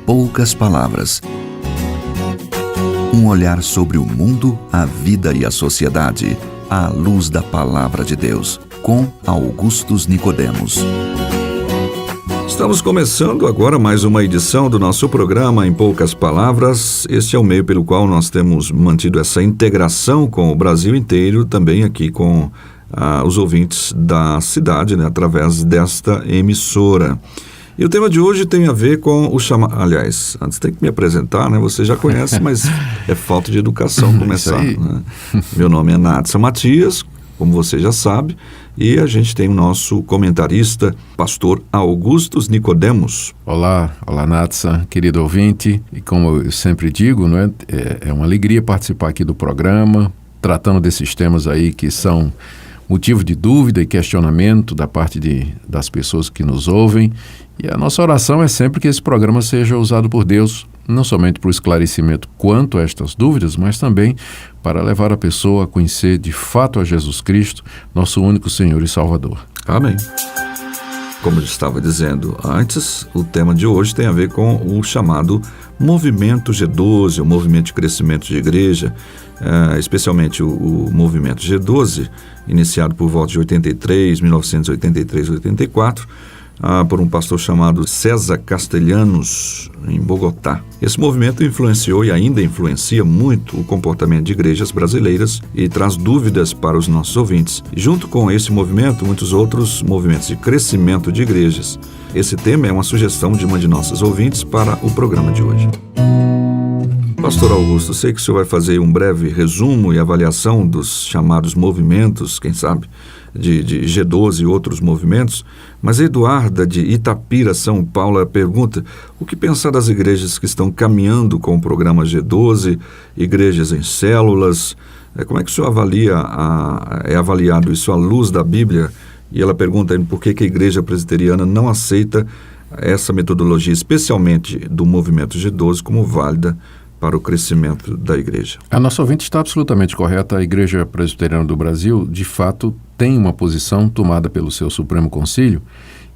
poucas palavras. Um olhar sobre o mundo, a vida e a sociedade, à luz da Palavra de Deus, com Augustus Nicodemos. Estamos começando agora mais uma edição do nosso programa Em Poucas Palavras. Este é o meio pelo qual nós temos mantido essa integração com o Brasil inteiro, também aqui com os ouvintes da cidade, né, através desta emissora. E o tema de hoje tem a ver com o chamado... Aliás, antes tem que me apresentar, né? Você já conhece, mas é falta de educação começar. Né? Meu nome é Natsa Matias, como você já sabe, e a gente tem o nosso comentarista, pastor Augustus Nicodemos. Olá Natsa, querido ouvinte. E como eu sempre digo, não é? É uma alegria participar aqui do programa, tratando desses temas aí que são motivo de dúvida e questionamento da parte das pessoas que nos ouvem. E a nossa oração é sempre que esse programa seja usado por Deus, não somente para o esclarecimento quanto a estas dúvidas, mas também para levar a pessoa a conhecer de fato a Jesus Cristo, nosso único Senhor e Salvador. Amém. Como eu estava dizendo antes, o tema de hoje tem a ver com o chamado Movimento G12, o movimento de crescimento de igreja, especialmente o movimento G12, iniciado por volta de 1983, 84, por um pastor chamado César Castellanos, em Bogotá. Esse movimento influenciou e ainda influencia muito o comportamento de igrejas brasileiras e traz dúvidas para os nossos ouvintes. E junto com esse movimento, muitos outros movimentos de crescimento de igrejas. Esse tema é uma sugestão de uma de nossas ouvintes para o programa de hoje. Pastor Augusto, sei que o senhor vai fazer um breve resumo e avaliação dos chamados movimentos, quem sabe, de G12 e outros movimentos, mas a Eduarda, de Itapira, São Paulo, pergunta o que pensar das igrejas que estão caminhando com o programa G12, igrejas em células, como é que o senhor é avaliado isso à luz da Bíblia? E ela pergunta por que a igreja presbiteriana não aceita essa metodologia, especialmente do movimento G12, como válida para o crescimento da igreja. A nossa ouvinte está absolutamente correta. A Igreja Presbiteriana do Brasil, de fato, tem uma posição tomada pelo seu Supremo Concílio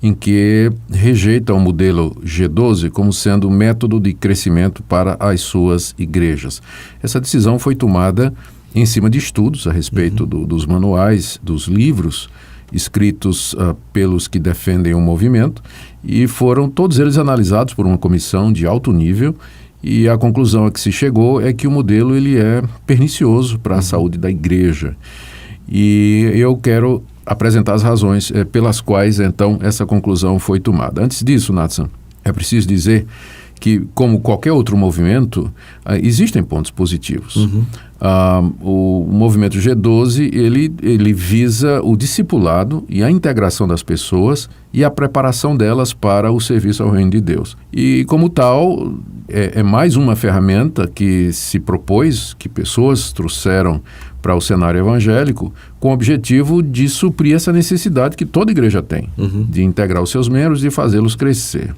em que rejeita o modelo G12 como sendo um método de crescimento para as suas igrejas. Essa decisão foi tomada em cima de estudos a respeito dos manuais, dos livros escritos pelos que defendem o movimento, e foram todos eles analisados por uma comissão de alto nível. E a conclusão a que se chegou é que o modelo ele é pernicioso para a saúde da igreja. E eu quero apresentar as razões pelas quais, então, essa conclusão foi tomada. Antes disso, Nathan, é preciso dizer que, como qualquer outro movimento, existem pontos positivos. O movimento G12, ele visa o discipulado e a integração das pessoas e a preparação delas para o serviço ao reino de Deus. E, como tal, é mais uma ferramenta que se propôs, que pessoas trouxeram para o cenário evangélico, com o objetivo de suprir essa necessidade que toda igreja tem, de integrar os seus membros e fazê-los crescer.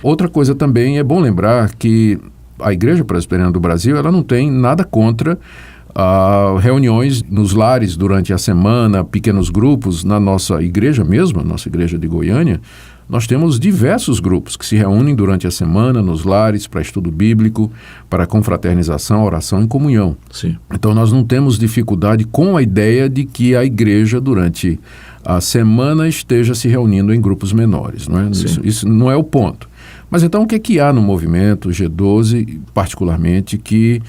Outra coisa também é bom lembrar que a Igreja Presbiteriana do Brasil ela não tem nada contra reuniões nos lares durante a semana, pequenos grupos. Na nossa igreja mesmo, nossa igreja de Goiânia, nós temos diversos grupos que se reúnem durante a semana nos lares para estudo bíblico, para confraternização, oração e comunhão. Sim. Então nós não temos dificuldade com a ideia de que a igreja durante a semana esteja se reunindo em grupos menores. Não é? Isso não é o ponto. Mas então o que há no movimento G12, particularmente, que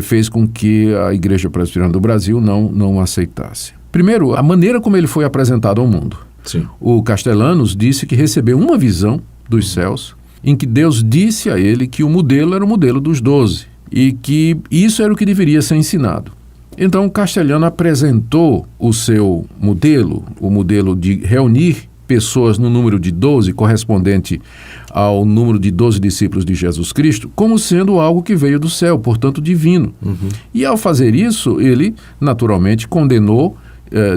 fez com que a Igreja Presbiteriana do Brasil não aceitasse? Primeiro, a maneira como ele foi apresentado ao mundo. Sim. O Castellanos disse que recebeu uma visão dos céus em que Deus disse a ele que o modelo era o modelo dos 12 e que isso era o que deveria ser ensinado. Então, o Castellano apresentou o seu modelo, o modelo de reunir pessoas no número de 12, correspondente ao número de 12 discípulos de Jesus Cristo, como sendo algo que veio do céu, portanto divino. E ao fazer isso, ele naturalmente condenou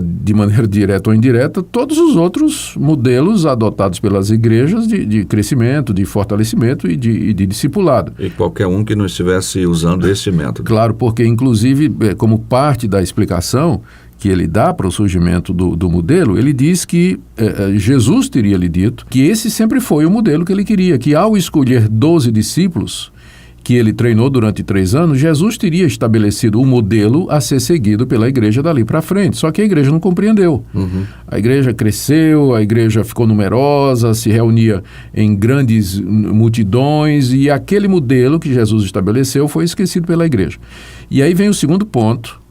de maneira direta ou indireta, todos os outros modelos adotados pelas igrejas de crescimento, de fortalecimento e de discipulado. E qualquer um que não estivesse usando esse método. Claro, porque inclusive, como parte da explicação, que ele dá para o surgimento do modelo, ele diz que Jesus teria lhe dito que esse sempre foi o modelo que ele queria, que ao escolher 12 discípulos, que ele treinou durante 3 anos, Jesus teria estabelecido o modelo a ser seguido pela igreja dali para frente. Só que a igreja não compreendeu. A igreja cresceu, a igreja ficou numerosa, se reunia em grandes multidões e aquele modelo que Jesus estabeleceu foi esquecido pela igreja. E aí vem o segundo ponto,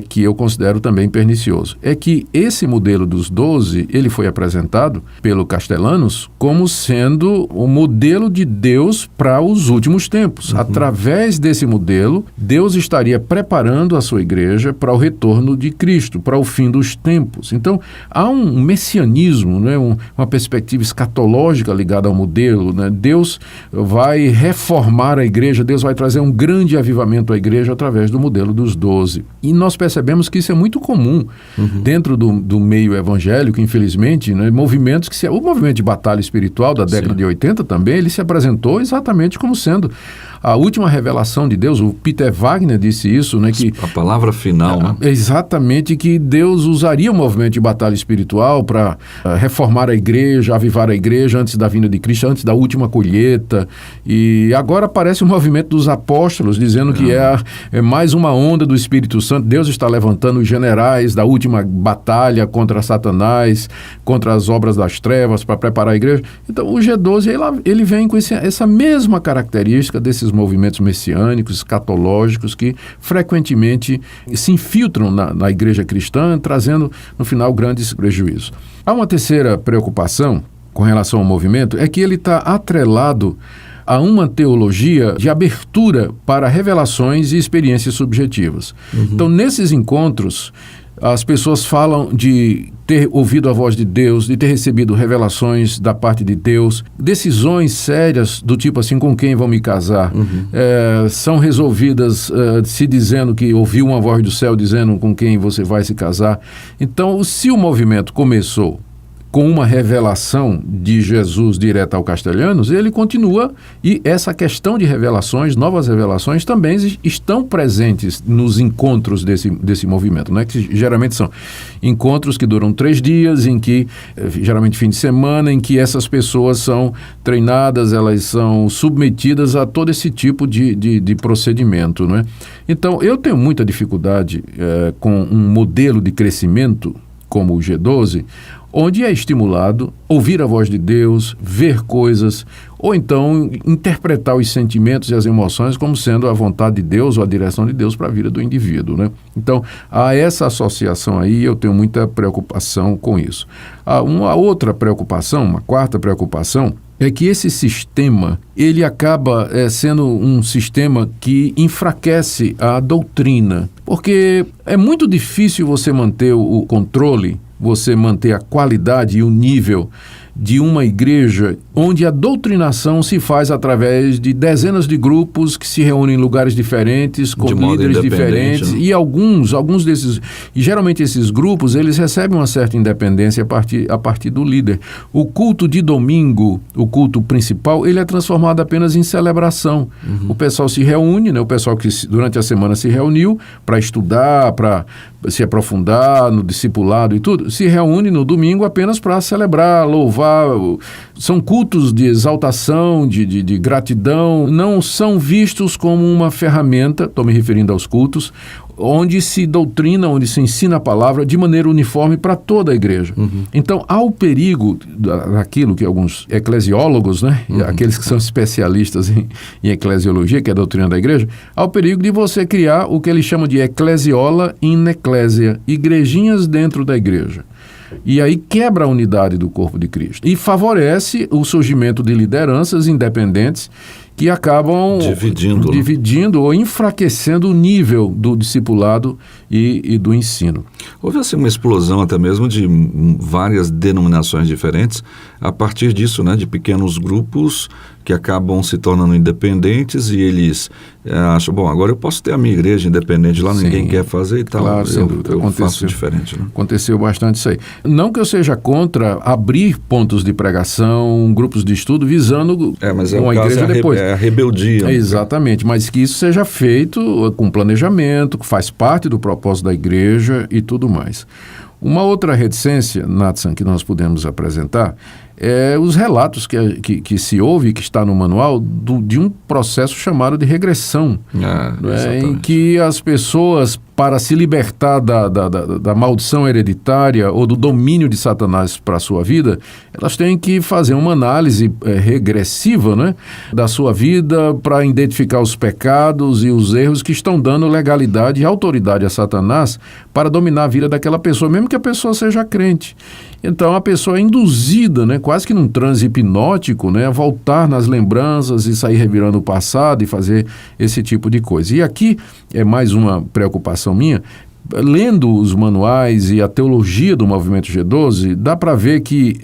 que eu considero também pernicioso. É que esse modelo dos 12, ele foi apresentado pelo Castellanos como sendo o modelo de Deus para os últimos tempos. Através desse modelo, Deus estaria preparando a sua igreja para o retorno de Cristo, para o fim dos tempos. Então, há um messianismo, né? Uma perspectiva escatológica ligada ao modelo, né? Deus vai reformar a igreja, Deus vai trazer um grande avivamento à igreja através do modelo dos 12. E nós percebemos que isso é muito comum dentro do meio evangélico, infelizmente, né? Movimentos que o movimento de batalha espiritual da década de 80 também, ele se apresentou exatamente como sendo a última revelação de Deus. O Peter Wagner disse isso, né? Que a palavra final, né? Exatamente, que Deus usaria o movimento de batalha espiritual para reformar a igreja, avivar a igreja antes da vinda de Cristo, antes da última colheita. E agora aparece o movimento dos apóstolos, dizendo que é mais uma onda do Espírito Santo. Deus está levantando os generais da última batalha contra Satanás, contra as obras das trevas, para preparar a igreja. Então, o G12, ele vem com essa mesma característica desses movimentos messiânicos, escatológicos, que frequentemente se infiltram na igreja cristã, trazendo, no final, grandes prejuízos. Há uma terceira preocupação com relação ao movimento, é que ele está atrelado a uma teologia de abertura para revelações e experiências subjetivas. Então, nesses encontros, as pessoas falam de ter ouvido a voz de Deus, de ter recebido revelações da parte de Deus, decisões sérias do tipo assim, com quem vão me casar, são resolvidas se dizendo que ouviu uma voz do céu dizendo com quem você vai se casar. Então, se o movimento começou com uma revelação de Jesus direta ao Castellanos, ele continua, e essa questão de revelações, novas revelações, também estão presentes nos encontros desse movimento, né? Que geralmente são encontros que duram 3 dias, em que, geralmente fim de semana, em que essas pessoas são treinadas, elas são submetidas a todo esse tipo de procedimento, né? Então, eu tenho muita dificuldade com um modelo de crescimento como o G12, onde é estimulado ouvir a voz de Deus, ver coisas, ou então interpretar os sentimentos e as emoções como sendo a vontade de Deus ou a direção de Deus para a vida do indivíduo, né? Então, há essa associação aí, eu tenho muita preocupação com isso. Há uma outra preocupação, uma quarta preocupação, é que esse sistema, ele acaba sendo um sistema que enfraquece a doutrina, porque é muito difícil você manter o controle, você manter a qualidade e o nível de uma igreja onde a doutrinação se faz através de dezenas de grupos que se reúnem em lugares diferentes, com líderes diferentes, né? E alguns desses, e geralmente esses grupos, eles recebem uma certa independência a partir do líder. O culto de domingo, o culto principal, ele é transformado apenas em celebração. O pessoal se reúne, né? O pessoal que durante a semana se reuniu para estudar, para se aprofundar no discipulado e tudo, se reúne no domingo apenas para celebrar, louvar. São cultos de exaltação, de gratidão, não são vistos como uma ferramenta, estou me referindo aos cultos, onde se doutrina, onde se ensina a palavra de maneira uniforme para toda a igreja. Então, há o perigo daquilo que alguns eclesiólogos, né, aqueles que são especialistas em eclesiologia, que é a doutrina da igreja, há o perigo de você criar o que eles chamam de eclesiola in ecclesia, igrejinhas dentro da igreja. E aí quebra a unidade do corpo de Cristo e favorece o surgimento de lideranças independentes que acabam dividindo ou enfraquecendo o nível do discipulado e do ensino. Houve assim uma explosão até mesmo de várias denominações diferentes a partir disso, né, de pequenos grupos que acabam se tornando independentes e eles acham, bom, agora eu posso ter a minha igreja independente, lá ninguém quer fazer e tal, claro, eu faço diferente. Né? Aconteceu bastante isso aí. Não que eu seja contra abrir pontos de pregação, grupos de estudo, visando mas uma igreja depois. É a rebeldia. Né? Exatamente, mas que isso seja feito com planejamento, que faz parte do propósito da igreja e tudo mais. Uma outra reticência, Natsan, que nós podemos apresentar é os relatos que se ouve, que está no manual, de um processo chamado de regressão, em que as pessoas, para se libertar da maldição hereditária ou do domínio de Satanás para a sua vida, elas têm que fazer uma análise regressiva, né, da sua vida para identificar os pecados e os erros que estão dando legalidade e autoridade a Satanás para dominar a vida daquela pessoa, mesmo que a pessoa seja crente. Então a pessoa é induzida, né, quase que num transe hipnótico, né, a voltar nas lembranças e sair revirando o passado e fazer esse tipo de coisa. E aqui é mais uma preocupação minha. Lendo os manuais e a teologia do movimento G12, dá para ver que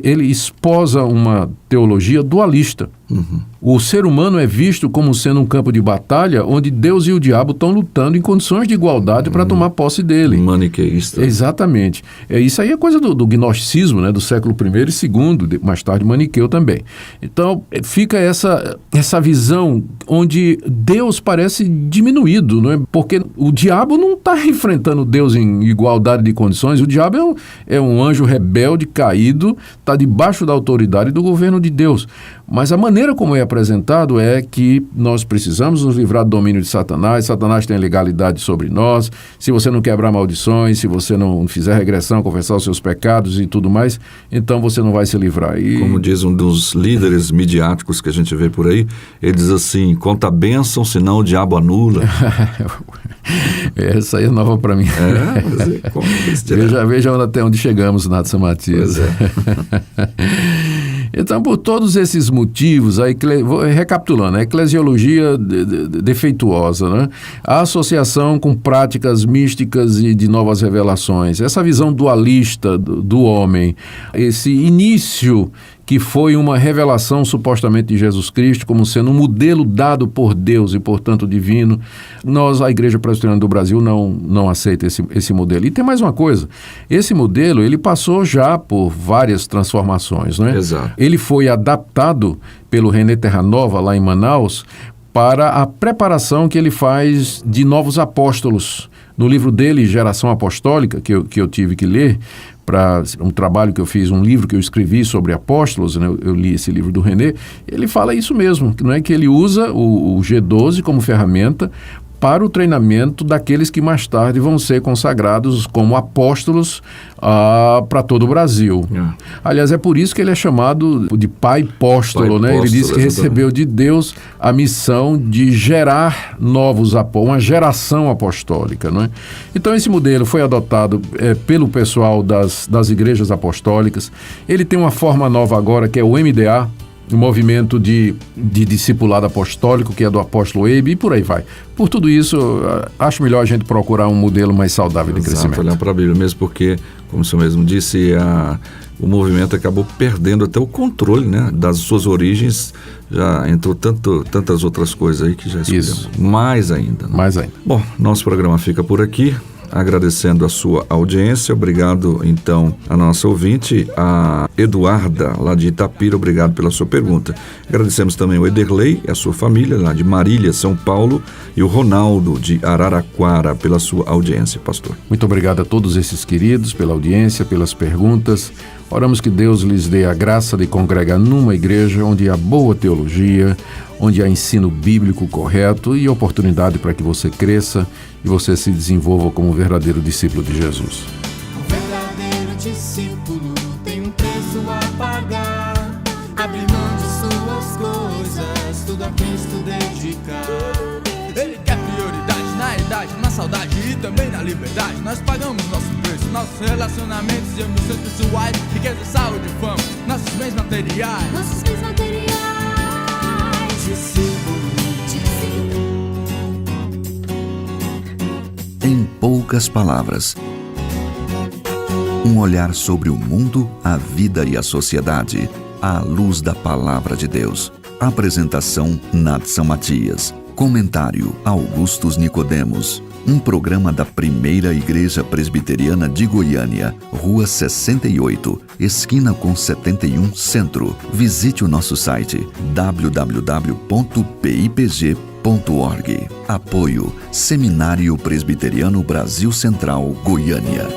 ele esposa uma teologia dualista. Uhum. O ser humano é visto como sendo um campo de batalha onde Deus e o diabo estão lutando em condições de igualdade para tomar posse dele. Maniqueísta. Exatamente. Isso aí é coisa do gnosticismo, né, do século I e II, mais tarde maniqueu também. Então, fica essa visão onde Deus parece diminuído, né, porque o diabo não está enfrentando Deus em igualdade de condições. O diabo é um anjo rebelde, caído, está debaixo da autoridade do governo de Deus. Mas a maneira como é apresentado é que nós precisamos nos livrar do domínio de Satanás. Satanás tem legalidade sobre nós. Se você não quebrar maldições, se você não fizer regressão, confessar os seus pecados e tudo mais, então você não vai se livrar. Como diz um dos líderes midiáticos que a gente vê por aí, ele diz assim: conta a bênção, senão o diabo anula. Essa aí é nova para mim. Veja até onde chegamos, Natsan Matias. Então, por todos esses motivos, recapitulando, a eclesiologia defeituosa, né? A associação com práticas místicas e de novas revelações, essa visão dualista do homem, esse início que foi uma revelação supostamente de Jesus Cristo como sendo um modelo dado por Deus e, portanto, divino. A Igreja Presbiteriana do Brasil não aceita esse modelo. E tem mais uma coisa, esse modelo ele passou já por várias transformações, né? Exato. Ele foi adaptado pelo René Terranova, lá em Manaus, para a preparação que ele faz de novos apóstolos. No livro dele, Geração Apostólica, que eu tive que ler, para um trabalho que eu fiz, um livro que eu escrevi sobre apóstolos, né? Eu li esse livro do René, ele fala isso mesmo, não é que ele usa o G12 como ferramenta para o treinamento daqueles que mais tarde vão ser consagrados como apóstolos para todo o Brasil. Aliás, é por isso que ele é chamado de Pai Apóstolo, né? Ele diz que recebeu de Deus a missão de gerar novos apóstolos, uma geração apostólica, não é? Então, esse modelo foi adotado pelo pessoal das igrejas apostólicas. Ele tem uma forma nova agora, que é o MDA, o movimento de discipulado apostólico, que é do apóstolo Abe, e por aí vai. Por tudo isso, acho melhor a gente procurar um modelo mais saudável de crescimento. Olhar para a Bíblia mesmo, porque, como o senhor mesmo disse, o movimento acabou perdendo até o controle, né, das suas origens. Já entrou tantas outras coisas aí que já escolhemos. Mais ainda. Né? Mais ainda. Bom, nosso programa fica por aqui. Agradecendo a sua audiência, obrigado então a nossa ouvinte, a Eduarda, lá de Itapira, obrigado pela sua pergunta. Agradecemos também o Ederley e a sua família, lá de Marília, São Paulo, e o Ronaldo, de Araraquara, pela sua audiência, pastor. Muito obrigado a todos esses queridos pela audiência, pelas perguntas. Oramos que Deus lhes dê a graça de congregar numa igreja onde há boa teologia, onde há ensino bíblico correto e oportunidade para que você cresça e você se desenvolva como um verdadeiro discípulo de Jesus. Um verdadeiro discípulo tem um preço a pagar, abrir mão de suas coisas, tudo a Cristo dedicar. Ele quer prioridade na idade, na saudade e também na liberdade. Nós pagamos nosso preço, nossos relacionamentos e ambições pessoais, riqueza, saúde e fama, nossos bens materiais. Em poucas palavras, um olhar sobre o mundo, a vida e a sociedade, à luz da Palavra de Deus. Apresentação Natsan Matias. Comentário Augustus Nicodemos. Um programa da Primeira Igreja Presbiteriana de Goiânia, Rua 68, esquina com 71 Centro. Visite o nosso site www.pipg.org. Apoio Seminário Presbiteriano Brasil Central, Goiânia.